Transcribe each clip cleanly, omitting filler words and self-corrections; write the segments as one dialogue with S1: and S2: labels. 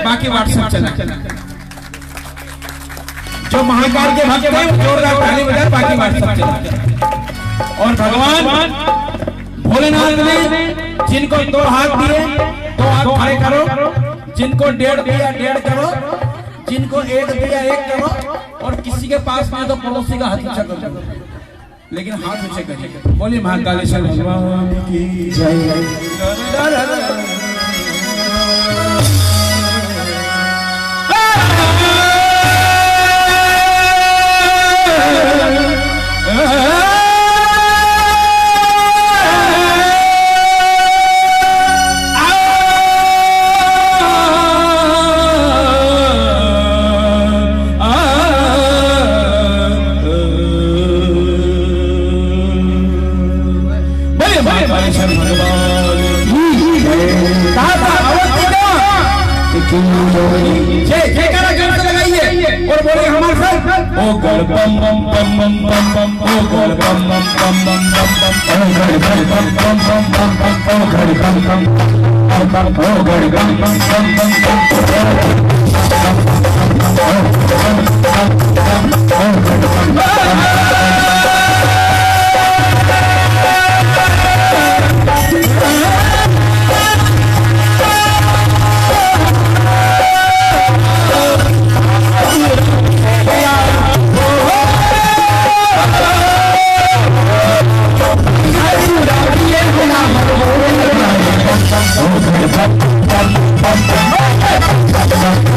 S1: बाकी व्हाट्सएप चला। जो महाकाल के भक्त हैं जोरदार ताली बजाए, बाकी व्हाट्सएप चला। और भगवान भोलेनाथ ने जिनको 2 हाथ दिए 2 हाथ खड़े करो, जिनको 1.5 दिया 1.5 करो, जिनको 1 दिया 1 करो, और किसी के पास में तो पड़ोसी का हाथ ऊंचा करो, लेकिन हाथ ऊंचे करिए। बोलिए महाकालेश्वर भगवान की जय। और बोले हमारे साथ ओ गड़ बम बम बम बम बम बम ओ गड़ बम बम बम बम बम बम ओ गड़ बम बम बम बम बम बम ओ गड़ बम बम बम ओ गड़ बम बम बम बम
S2: bum bum bum bum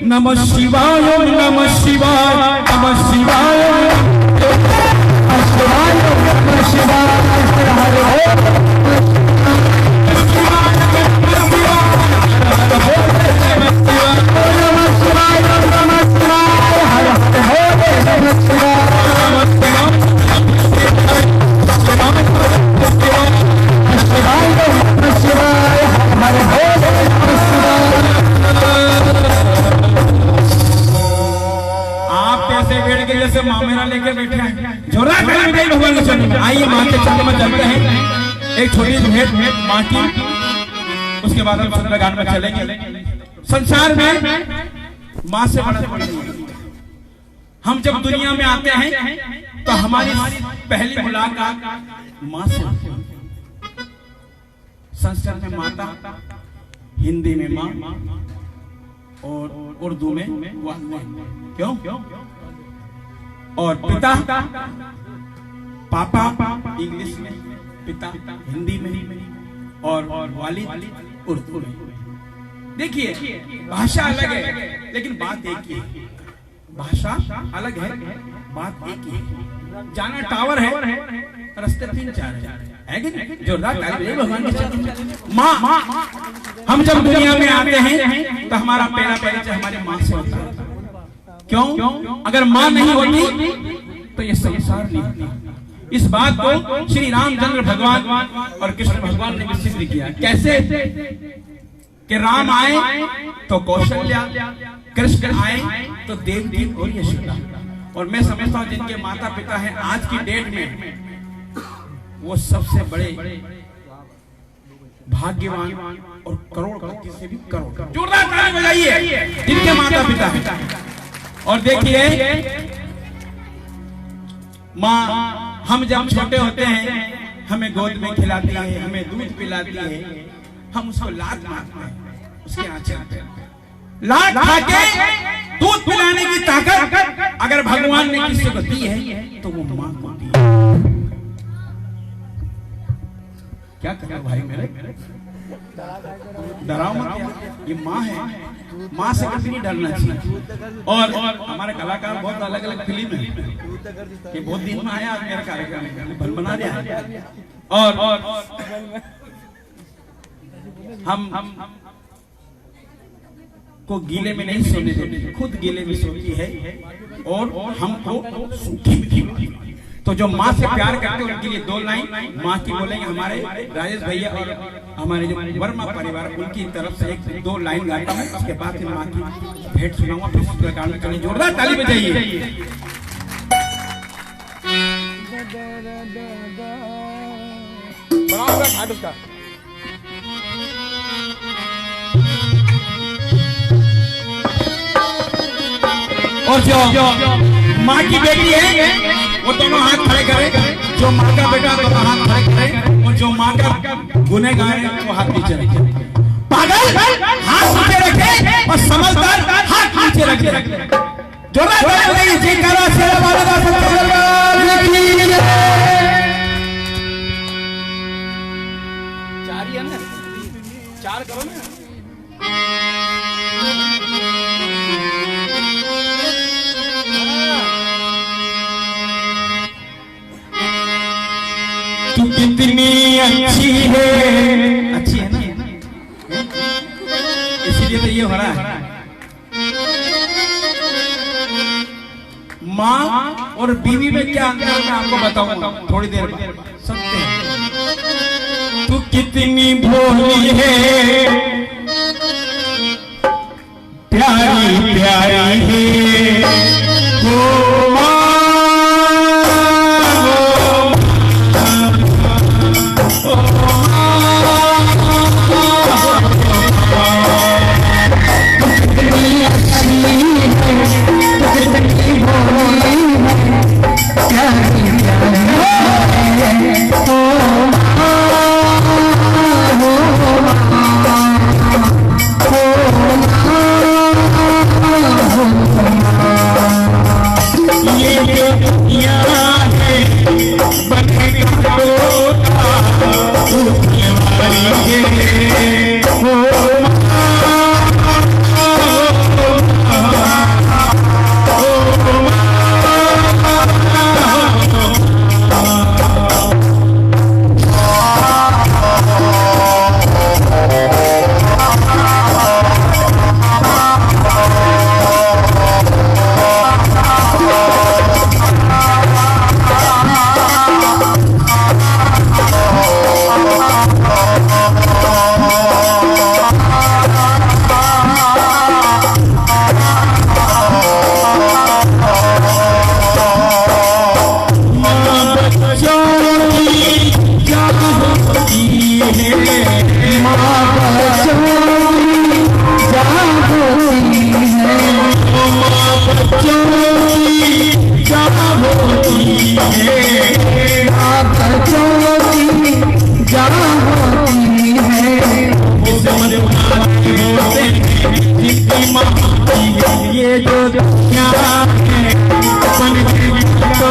S1: नमः शिवाय नमः शिवाय नमः शिवाय नमः शिवाय जैसे मामेरा लेके बैठे हैं जोरा भगवान के चरण में। आइए माँ के चरण में चलते हैं, एक छोटी भेंट माँ की, उसके बाद हम सुंदरकांड में चलेंगे। संसार में माँ से बड़ा कोई नहीं है। हम जब दुनिया में आते हैं तो हमारी पहली मुलाकात माँ से होती है। संस्कृत में माता, हिंदी में माँ और उर्दू में वालिद। क्यों? और पिता पापा इंग्लिश में, पिता हिंदी में और वालिद उर्दू में। देखिए भाषा अलग है लेकिन बात एक ही है। भाषा अलग है, बात एक ही है। जाना टावर है, रास्ते 3-4 है कि नहीं? जोरदार ताली भगवान के चरण में। माँ, हम जब दुनिया में आते हैं तो हमारा पहला परिचय हमारी माँ से होता है। क्यों? अगर माँ नहीं होती तो ये संसार नहीं होता। इस बात को श्री रामचंद्र भगवान और कृष्ण भगवान ने भी सिद्ध किया। कैसे? कि राम आए तो कौशल्या, कृष्ण आए तो देवकी और यशोदा। और मैं समझता हूँ जिनके माता पिता हैं आज की डेट में वो सबसे बड़े भाग्यवान और करोड़पति से भी करोड़। जोरदार ताली बजाइए जिनके माता पिता हैं। और देखिए माँ, हम जब छोटे होते हैं हमें गोद में खिलाती है, हमें दूध पिलाती है, हम उसको लात मारते हैं, उसके आंचल पे लात खा के दूध पिलाने की ताकत अगर भगवान ने किसी को दी है तो वो माँ को दी है। क्या करो भाई मेरे, डराओ मत, ये माँ है, माँ से कभी नहीं डरना चाहिए। और हमारे कलाकार बहुत अलग अलग फिल्म है कि बहुत दिन में आया मेरा कार्यक्रम बना दिया। और हम को गीले में नहीं सोने देते, खुद गीले में सोती है और हमको सूखी में। तो जो माँ से प्यार करते हैं उनके लिए 2 लाइन माँ की बोलेंगे हमारे राजेश भैया और हमारे जो वर्मा परिवार उनकी तरफ से 1-2 लाइन गाता हूँ। उसके बाद माँ की भेंट सुनाऊंगा, फिर सुंदरकांड में चलिए। जोरदार ताली बजाइए। और जो माँ की बेटी है वो दोनों हाथ खड़े करें, जो माँ का बेटा दोनों हाथ खड़े करें, और जो माँ का गुनहगार है वो हाथ नीचे रखे। पागल हाथ नीचे रखे और समझदार हाथ नीचे रखे। जोरदार ताली बजाइए। जयकारा शेरा वाले का सच्चा दरबार की जय। 4 ही है ना, 4 करो ना। तू कितनी अच्छी है ना, इसीलिए तो ये हो रहा है। माँ और बीवी में क्या अंतर है मैं आपको बताऊंगा थोड़ी देर बाद। सत्य है। तू कितनी भोली है, प्यारी प्यारी है वो माँ। ये जो दुनिया है अपन तो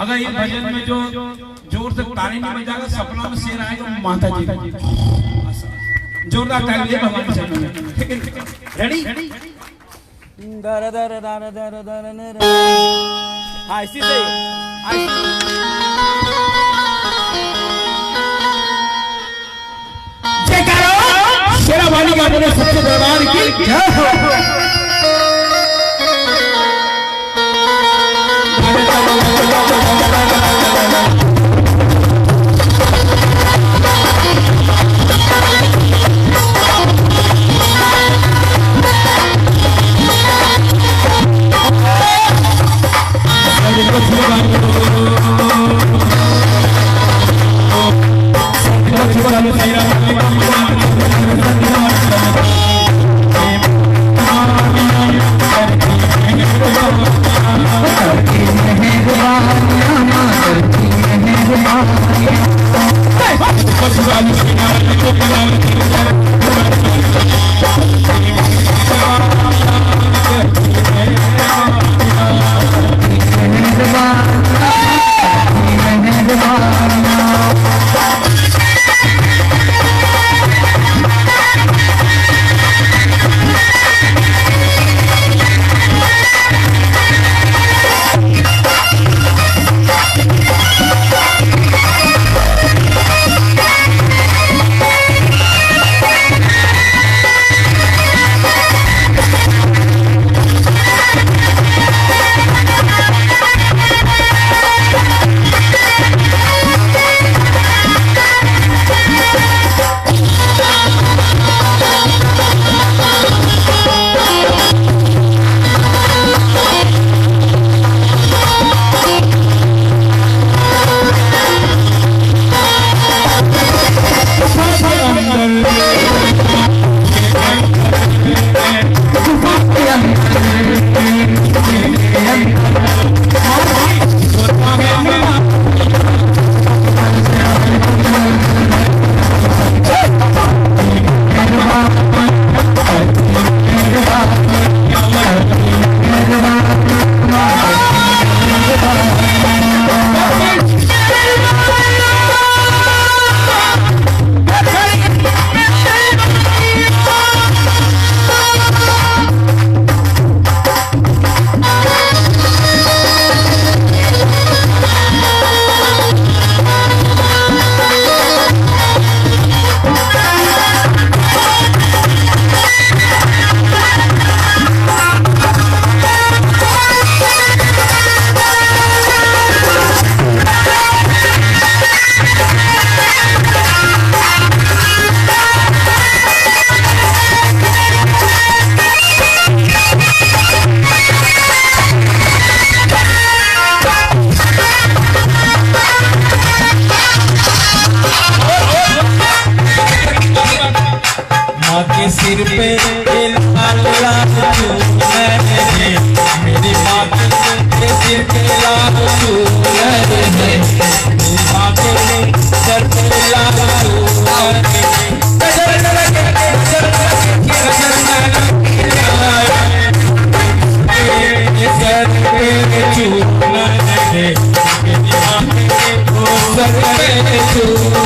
S1: अगर ये भजन में जो जोर से ताली नहीं बजाएगा सपना में शेर आएगा माता जी जोरदार ताली दे भगवान के चरणों में। ठीक है रेडी दर दर दर दर दर हां इसी से जयकारो शेरावाली का अपने सच्चे दरबार की जय हो।
S2: तू